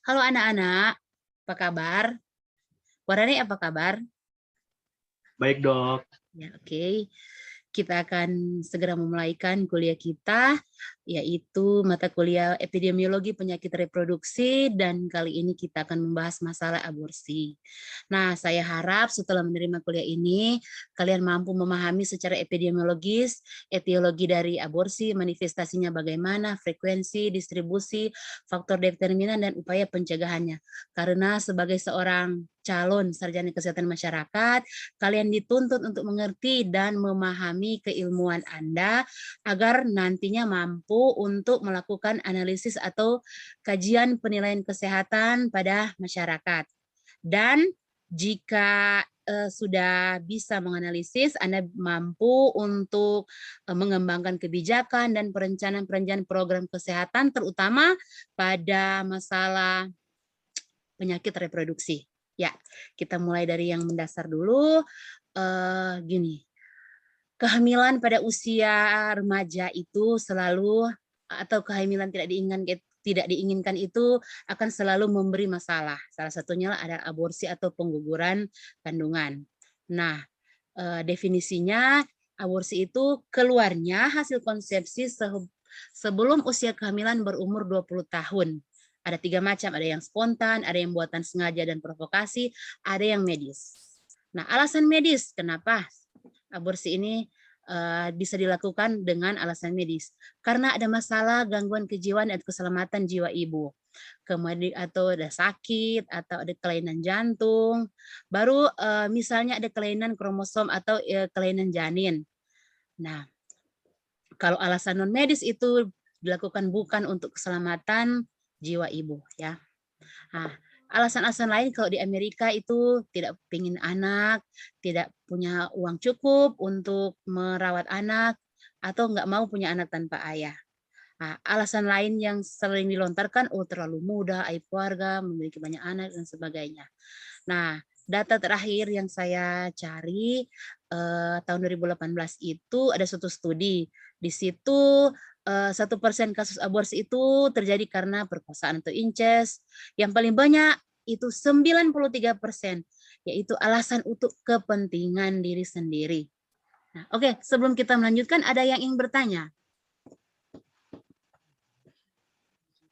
Halo anak-anak, apa kabar? Warani apa kabar? Baik, Dok. Ya, oke. Kita akan segera memulaikan kuliah kita, yaitu mata kuliah epidemiologi penyakit reproduksi, dan kali ini kita akan membahas masalah aborsi. Nah, saya harap setelah menerima kuliah ini, kalian mampu memahami secara epidemiologis, etiologi dari aborsi, manifestasinya bagaimana, frekuensi, distribusi, faktor determinan, dan upaya pencegahannya. Karena sebagai seorang calon sarjana kesehatan masyarakat, kalian dituntut untuk mengerti dan memahami keilmuan Anda agar nantinya mampu untuk melakukan analisis atau kajian penilaian kesehatan pada masyarakat. Dan jika sudah bisa menganalisis, Anda mampu untuk mengembangkan kebijakan dan perencanaan program kesehatan, terutama pada masalah penyakit reproduksi. Ya, kita mulai dari yang mendasar dulu. Gini, kehamilan pada usia remaja itu selalu atau kehamilan tidak diinginkan itu akan selalu memberi masalah. Salah satunya adalah aborsi atau pengguguran kandungan. Nah, definisinya aborsi itu keluarnya hasil konsepsi sebelum usia kehamilan berumur 20 tahun. Ada 3 macam, ada yang spontan, ada yang buatan sengaja dan provokasi, ada yang medis. Nah, alasan medis, kenapa aborsi ini bisa dilakukan dengan alasan medis? Karena ada masalah gangguan kejiwaan dan keselamatan jiwa ibu. Kemudian atau ada sakit, atau ada kelainan jantung, baru misalnya ada kelainan kromosom atau kelainan janin. Nah, kalau alasan non medis itu dilakukan bukan untuk keselamatan jiwa ibu, ya. Nah, alasan-alasan lain kalau di Amerika itu tidak ingin anak, tidak punya uang cukup untuk merawat anak, atau nggak mau punya anak tanpa ayah. Nah, alasan lain yang sering dilontarkan, oh terlalu muda, aib keluarga, memiliki banyak anak, dan sebagainya. Nah, data terakhir yang saya cari tahun 2018 itu ada suatu studi. Di situ 1% kasus aborsi itu terjadi karena perkosaan atau incest. Yang paling banyak itu 93%, yaitu alasan untuk kepentingan diri sendiri. Nah, oke, sebelum kita melanjutkan, ada yang ingin bertanya?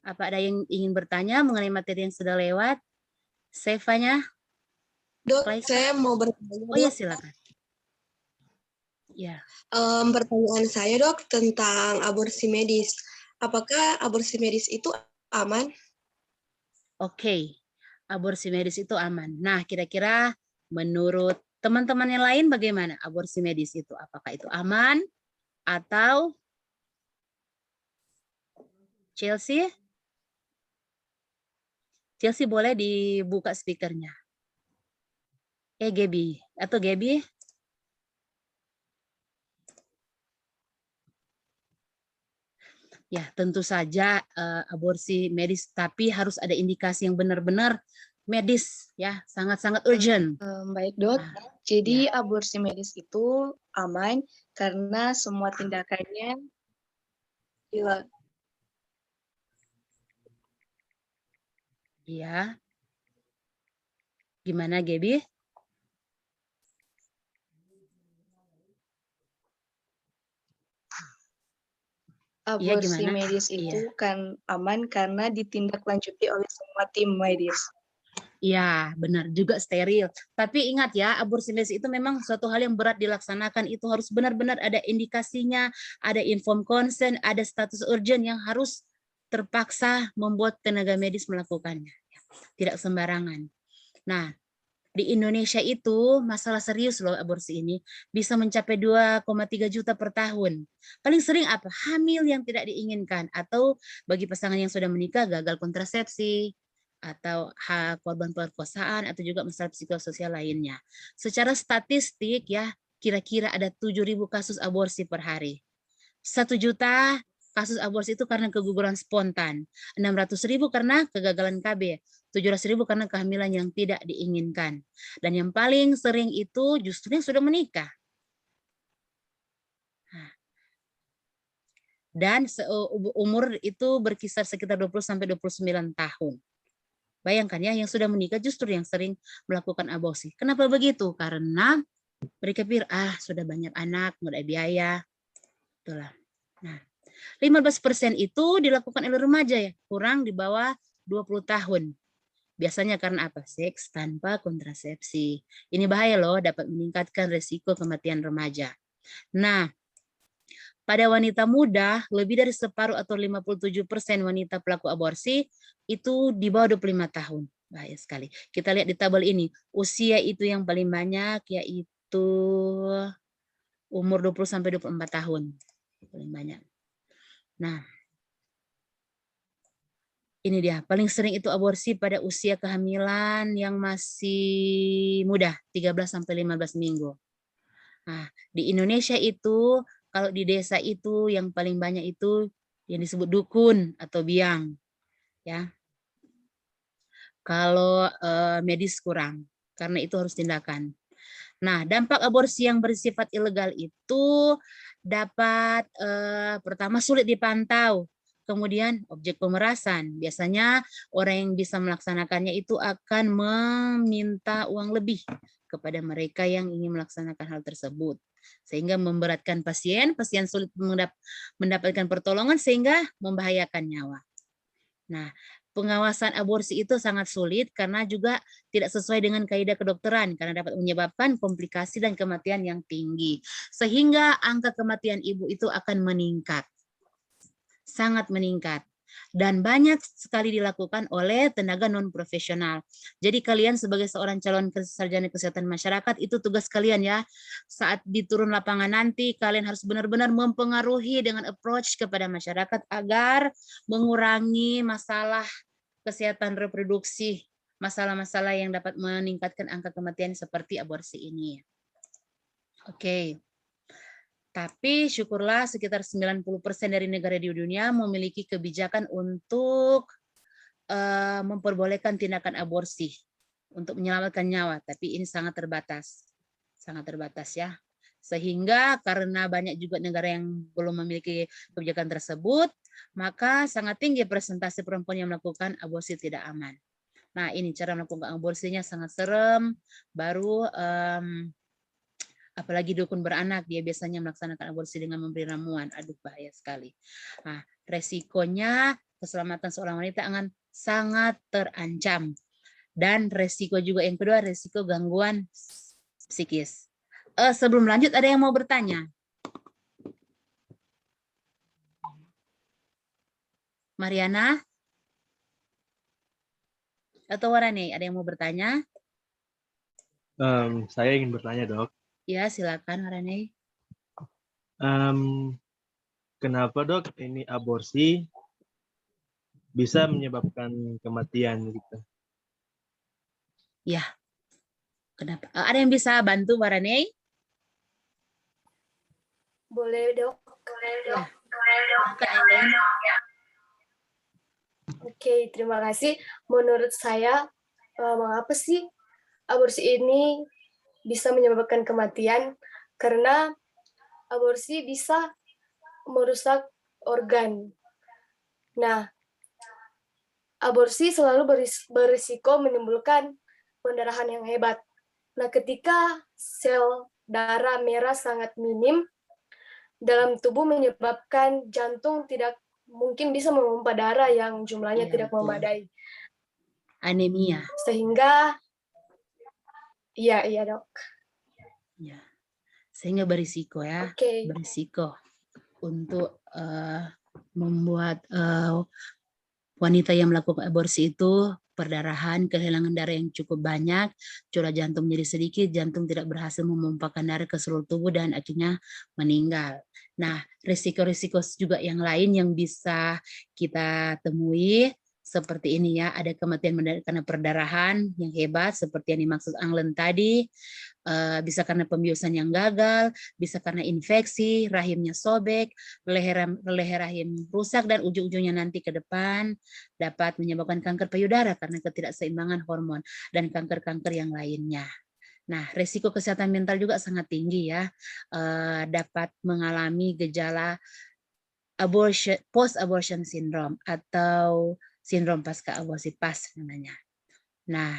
Apa ada yang ingin bertanya mengenai materi yang sudah lewat? Sevanya? Dok, Klaisa? saya mau bertanya, Oh ya, Dok. silakan. Ya. Pertanyaan saya, Dok, tentang aborsi medis. Apakah aborsi medis itu aman? Oke, aborsi medis itu aman. Nah, kira-kira menurut teman-teman yang lain bagaimana aborsi medis itu? Apakah itu aman atau Chelsea? Chelsea boleh dibuka speakernya. Gaby atau Gaby? Ya, tentu saja aborsi medis, tapi harus ada indikasi yang benar-benar medis, ya, sangat-sangat urgent. Baik, Dok. Nah, Jadi aborsi medis itu aman karena semua tindakannya ya. Gimana, Gaby? aborsi gimana? medis itu kan aman karena ditindaklanjuti oleh semua tim medis. Ya, benar juga steril. Tapi ingat ya, aborsi medis itu memang suatu hal yang berat dilaksanakan. Itu harus benar-benar ada indikasinya, ada informed consent, ada status urgent yang harus terpaksa membuat tenaga medis melakukannya. Tidak sembarangan. Nah, di Indonesia itu masalah serius loh aborsi ini. Bisa mencapai 2,3 juta per tahun. Paling sering apa? Hamil yang tidak diinginkan. Atau bagi pasangan yang sudah menikah, gagal kontrasepsi, atau korban perkosaan, atau juga masalah psikososial lainnya. Secara statistik ya, kira-kira ada 7.000 kasus aborsi per hari. 1 juta kasus aborsi itu karena keguguran spontan, 600.000 karena kegagalan KB, 700.000 karena kehamilan yang tidak diinginkan. Dan yang paling sering itu justru yang sudah menikah. Dan umur itu berkisar sekitar 20 sampai 29 tahun. Bayangkan ya, yang sudah menikah justru yang sering melakukan aborsi. Kenapa begitu? Karena mereka pikir, sudah banyak anak, nggak ada biaya. Itulah. Nah, 15% itu dilakukan oleh remaja ya, kurang di bawah 20 tahun. Biasanya karena apa? Seks tanpa kontrasepsi. Ini bahaya loh, dapat meningkatkan resiko kematian remaja. Nah, pada wanita muda, lebih dari separuh atau 57% wanita pelaku aborsi itu di bawah 25 tahun. Bahaya sekali. Kita lihat di tabel ini, usia itu yang paling banyak yaitu umur 20 sampai 24 tahun. Paling banyak. Nah, ini dia, paling sering itu aborsi pada usia kehamilan yang masih muda, 13 sampai 15 minggu. Nah, di Indonesia itu, kalau di desa itu yang paling banyak itu yang disebut dukun atau biang. Ya. Kalau medis kurang, karena itu harus tindakan. Nah, dampak aborsi yang bersifat ilegal itu dapat pertama sulit dipantau. Kemudian objek pemerasan. Biasanya orang yang bisa melaksanakannya itu akan meminta uang lebih kepada mereka yang ingin melaksanakan hal tersebut. Sehingga memberatkan pasien, pasien sulit mendapatkan pertolongan sehingga membahayakan nyawa. Nah, pengawasan aborsi itu sangat sulit karena juga tidak sesuai dengan kaidah kedokteran karena dapat menyebabkan komplikasi dan kematian yang tinggi. Sehingga angka kematian ibu itu akan meningkat. Sangat meningkat. Dan banyak sekali dilakukan oleh tenaga non-profesional. Jadi kalian sebagai seorang calon sarjana kesehatan masyarakat, itu tugas kalian ya. Saat di turun lapangan nanti, kalian harus benar-benar mempengaruhi dengan approach kepada masyarakat agar mengurangi masalah kesehatan reproduksi, masalah-masalah yang dapat meningkatkan angka kematian seperti aborsi ini. Oke. Tapi syukurlah sekitar 90% dari negara di dunia memiliki kebijakan untuk memperbolehkan tindakan aborsi untuk menyelamatkan nyawa. Tapi ini sangat terbatas ya. Sehingga karena banyak juga negara yang belum memiliki kebijakan tersebut, maka sangat tinggi presentasi perempuan yang melakukan aborsi tidak aman. Nah, ini cara melakukan aborsinya sangat serem, baru apalagi dukun beranak, dia biasanya melaksanakan aborsi dengan memberi ramuan. Aduh, bahaya sekali. Nah, resikonya keselamatan seorang wanita akan sangat terancam. Dan resiko juga yang kedua, resiko gangguan psikis. Sebelum lanjut, ada yang mau bertanya? Mariana? Atau Warane, ada yang mau bertanya? Saya ingin bertanya, Dok. Ya, silakan Warane. Kenapa, Dok, ini aborsi bisa menyebabkan kematian gitu? Ya, kenapa? Ada yang bisa bantu Warane? Boleh, Dok. Ya. Oke, terima kasih. Menurut saya, mengapa sih aborsi ini bisa menyebabkan kematian? Karena aborsi bisa merusak organ. Nah, aborsi selalu berisiko menimbulkan pendarahan yang hebat. Nah, ketika sel darah merah sangat minim dalam tubuh menyebabkan jantung tidak mungkin bisa memompa darah yang jumlahnya Iya, tidak betul. memadai. Anemia. Sehingga, iya Dok. Ya. Sehingga berisiko ya, Oke. berisiko untuk membuat wanita yang melakukan aborsi itu perdarahan, kehilangan darah yang cukup banyak, curah jantung menjadi sedikit, jantung tidak berhasil memompakan darah ke seluruh tubuh dan akhirnya meninggal. Nah, risiko-risiko juga yang lain yang bisa kita temui seperti ini ya, ada kematian karena perdarahan yang hebat seperti yang dimaksud Anglen tadi, bisa karena pembiusan yang gagal, bisa karena infeksi, rahimnya sobek, leher rahim rusak, dan ujung-ujungnya nanti ke depan dapat menyebabkan kanker payudara karena ketidakseimbangan hormon dan kanker-kanker yang lainnya. Nah, risiko kesehatan mental juga sangat tinggi ya, dapat mengalami gejala post-abortion syndrome atau sindrom pasca aborsi PAS namanya. Nah,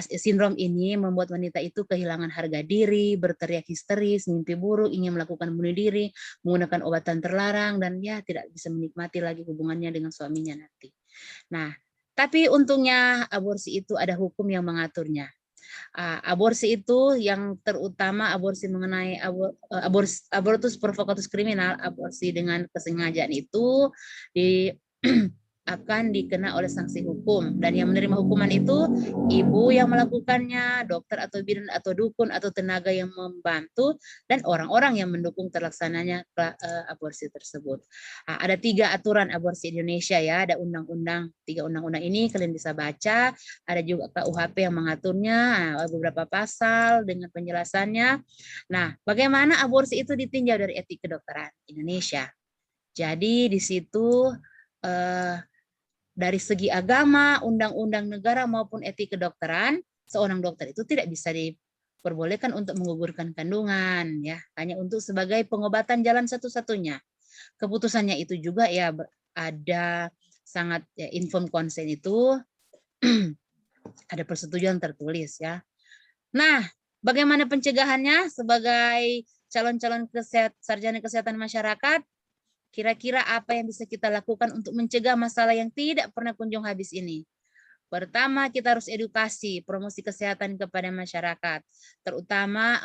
sindrom ini membuat wanita itu kehilangan harga diri, berteriak histeris, mimpi buruk, ingin melakukan bunuh diri, menggunakan obatan terlarang, dan ya tidak bisa menikmati lagi hubungannya dengan suaminya nanti. Nah, tapi untungnya aborsi itu ada hukum yang mengaturnya. Aborsi itu yang terutama aborsi mengenai abortus provokatus kriminal, aborsi dengan kesengajaan itu akan dikena oleh sanksi hukum, dan yang menerima hukuman itu ibu yang melakukannya, dokter atau bidan atau dukun atau tenaga yang membantu, dan orang-orang yang mendukung terlaksananya aborsi tersebut. Ada 3 aturan aborsi Indonesia ya, ada undang-undang, 3 undang-undang ini kalian bisa baca, ada juga KUHP yang mengaturnya, beberapa pasal dengan penjelasannya. Nah, bagaimana aborsi itu ditinjau dari etik kedokteran Indonesia? Jadi di situ dari segi agama, undang-undang negara maupun etik kedokteran, seorang dokter itu tidak bisa diperbolehkan untuk menggugurkan kandungan, ya, hanya untuk sebagai pengobatan jalan satu-satunya. Keputusannya itu juga ya ada sangat ya, informed consent itu ada persetujuan tertulis ya. Nah, bagaimana pencegahannya sebagai calon-calon sarjana kesehatan masyarakat? Kira-kira apa yang bisa kita lakukan untuk mencegah masalah yang tidak pernah kunjung habis ini? Pertama, kita harus edukasi, promosi kesehatan kepada masyarakat, terutama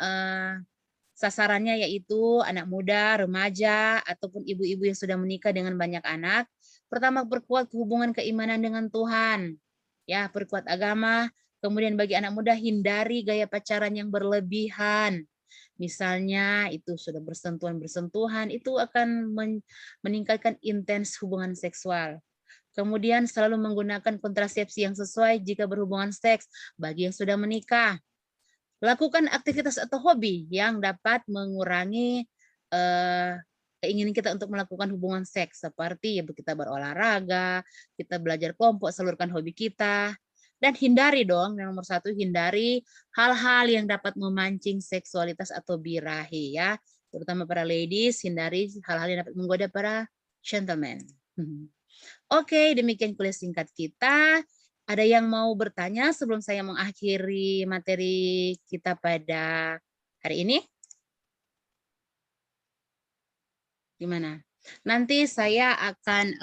sasarannya yaitu anak muda, remaja, ataupun ibu-ibu yang sudah menikah dengan banyak anak. Pertama, perkuat hubungan keimanan dengan Tuhan, ya, perkuat agama. Kemudian bagi anak muda, hindari gaya pacaran yang berlebihan. Misalnya itu sudah bersentuhan, itu akan meningkatkan intens hubungan seksual. Kemudian selalu menggunakan kontrasepsi yang sesuai jika berhubungan seks bagi yang sudah menikah. Lakukan aktivitas atau hobi yang dapat mengurangi keinginan kita untuk melakukan hubungan seks, seperti ya kita berolahraga, kita belajar kelompok, salurkan hobi kita. Dan hindari dong, yang nomor 1, hindari hal-hal yang dapat memancing seksualitas atau birahi ya. Terutama para ladies, hindari hal-hal yang dapat menggoda para gentlemen. Oke, demikian kuliah singkat kita. Ada yang mau bertanya sebelum saya mengakhiri materi kita pada hari ini? Gimana? Nanti saya akan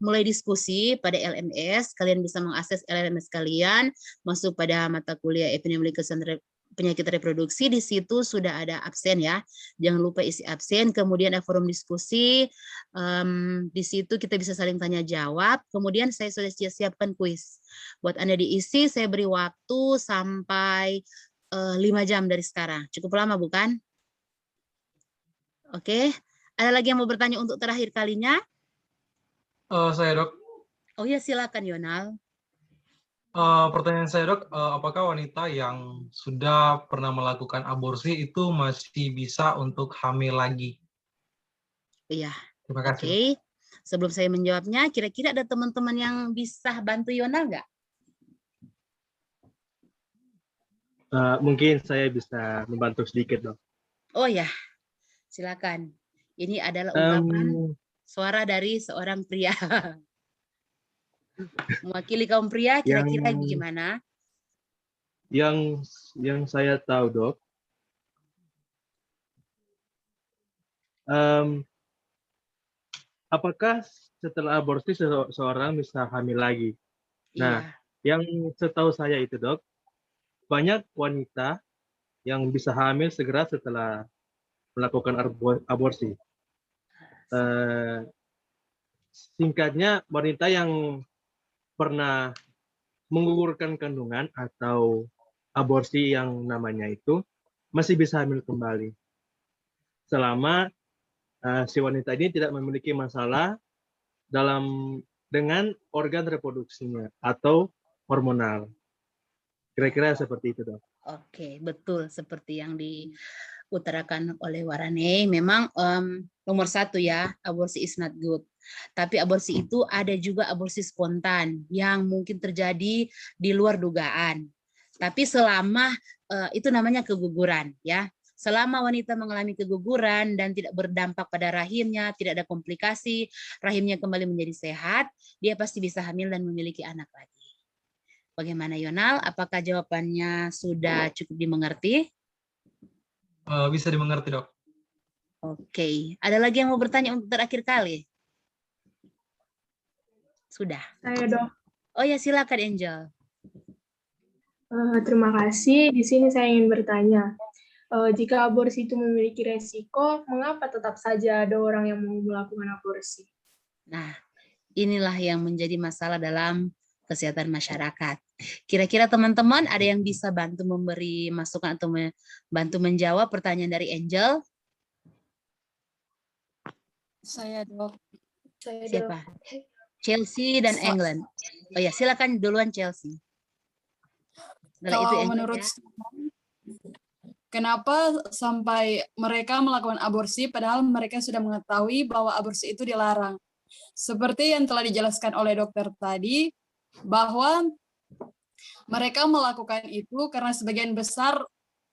mulai diskusi pada LMS. Kalian bisa mengakses LMS kalian, masuk pada mata kuliah epidemiologi kesehatan penyakit reproduksi. Di situ sudah ada absen ya, jangan lupa isi absen. Kemudian ada forum diskusi, di situ kita bisa saling tanya jawab. Kemudian saya sudah siapkan kuis buat Anda diisi. Saya beri waktu sampai 5 jam dari sekarang. Cukup lama bukan? Oke, ada lagi yang mau bertanya untuk terakhir kalinya? Saya dok. Oh ya, silakan Yonal. Pertanyaan saya dok, apakah wanita yang sudah pernah melakukan aborsi itu masih bisa untuk hamil lagi? Iya. Terima kasih. Oke. Sebelum saya menjawabnya, kira-kira ada teman-teman yang bisa bantu Yonal nggak? Mungkin saya bisa membantu sedikit dok. Oh ya, silakan. Ini adalah ungkapan suara dari seorang pria. Mewakili kaum pria, kira-kira gimana? Yang saya tahu dok, apakah setelah aborsi seorang bisa hamil lagi? Nah, yang setahu saya itu dok, banyak wanita yang bisa hamil segera setelah melakukan aborsi. Singkatnya, wanita yang pernah menggugurkan kandungan atau aborsi yang namanya itu masih bisa hamil kembali selama si wanita ini tidak memiliki masalah dengan organ reproduksinya atau hormonal. Kira-kira seperti itu dok. Oke, betul seperti yang diutarakan oleh Warane. Memang nomor 1 ya, aborsi is not good. Tapi aborsi itu ada juga aborsi spontan yang mungkin terjadi di luar dugaan. Tapi selama itu namanya keguguran ya. Selama wanita mengalami keguguran dan tidak berdampak pada rahimnya, tidak ada komplikasi, rahimnya kembali menjadi sehat, dia pasti bisa hamil dan memiliki anak lagi. Bagaimana Yonal? Apakah jawabannya sudah cukup dimengerti? Bisa dimengerti, Dok. Oke. Ada lagi yang mau bertanya untuk terakhir kali? Sudah. Saya, Dok. Oh ya, silakan Angel. Terima kasih. Di sini saya ingin bertanya, jika aborsi itu memiliki resiko, mengapa tetap saja ada orang yang mau melakukan aborsi? Nah, inilah yang menjadi masalah dalam kesehatan masyarakat. Kira-kira teman-teman ada yang bisa bantu memberi masukan atau bantu menjawab pertanyaan dari Angel? Saya, Dok. Siapa? Chelsea dan England. Oh ya, silakan duluan Chelsea. Setelah itu Kalau England, menurut ya. saya, kenapa sampai mereka melakukan aborsi padahal mereka sudah mengetahui bahwa aborsi itu dilarang? Seperti yang telah dijelaskan oleh dokter tadi, bahwa mereka melakukan itu karena sebagian besar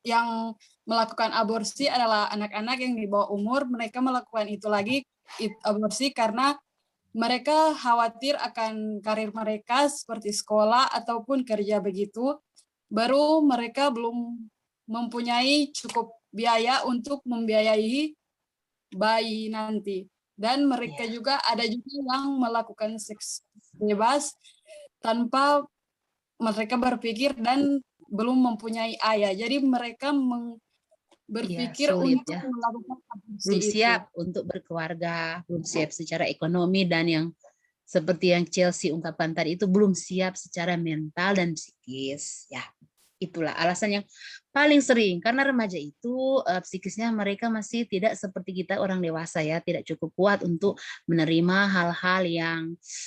yang melakukan aborsi adalah anak-anak yang di bawah umur. Mereka melakukan itu lagi, aborsi, karena mereka khawatir akan karir mereka seperti sekolah ataupun kerja begitu. Baru mereka belum mempunyai cukup biaya untuk membiayai bayi nanti. Dan mereka juga ada juga yang melakukan seks bebas tanpa mereka berpikir dan belum mempunyai ayah. Jadi mereka berpikir sulit, untuk ya. melakukan aborsi Belum itu. siap untuk berkeluarga, belum siap secara ekonomi, dan yang seperti yang Chelsea ungkapkan tadi itu belum siap secara mental dan psikis. Ya, itulah alasan yang paling sering, karena remaja itu psikisnya mereka masih tidak seperti kita orang dewasa, ya, tidak cukup kuat untuk menerima hal-hal yang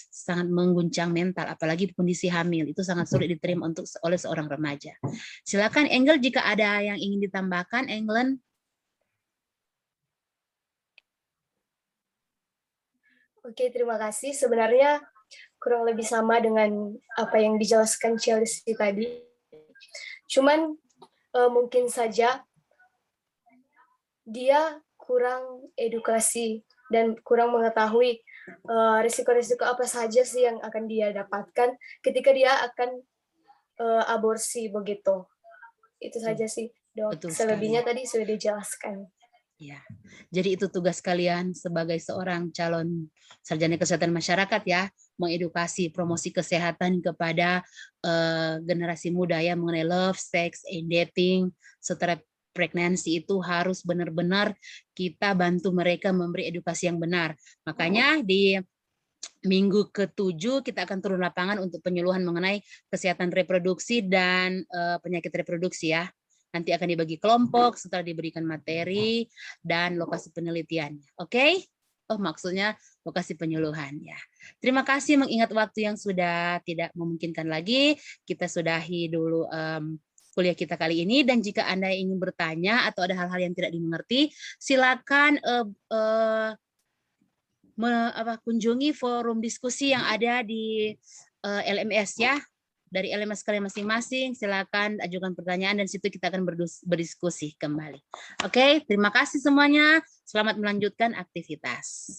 sangat mengguncang mental, apalagi kondisi hamil itu sangat sulit diterima oleh seorang remaja. Silakan Engel jika ada yang ingin ditambahkan, England. Oke, terima kasih. Sebenarnya kurang lebih sama dengan apa yang dijelaskan Chelsea tadi. Cuman mungkin saja dia kurang edukasi dan kurang mengetahui risiko-risiko apa saja sih yang akan dia dapatkan ketika dia akan aborsi begitu. Itu saja sih, Dok. Betul Selebihnya sekali. tadi sudah dijelaskan. Ya, jadi itu tugas kalian sebagai seorang calon sarjana kesehatan masyarakat, ya, mengedukasi promosi kesehatan kepada generasi muda, ya, mengenai love, sex, and dating, setelah pregnancy itu harus benar-benar kita bantu mereka memberi edukasi yang benar. Makanya di minggu ke-7 kita akan turun lapangan untuk penyuluhan mengenai kesehatan reproduksi dan penyakit reproduksi, ya. Nanti akan dibagi kelompok setelah diberikan materi dan lokasi penelitiannya. Oke? Oh, maksudnya lokasi penyuluhan, ya. Terima kasih mengingat waktu yang sudah tidak memungkinkan lagi. Kita sudahi dulu kuliah kita kali ini, dan jika Anda ingin bertanya atau ada hal-hal yang tidak dimengerti, silakan kunjungi forum diskusi yang ada di LMS, ya. Dari LMS kalian masing-masing, silakan ajukan pertanyaan dan situ kita akan berdiskusi kembali. Oke, terima kasih semuanya. Selamat melanjutkan aktivitas.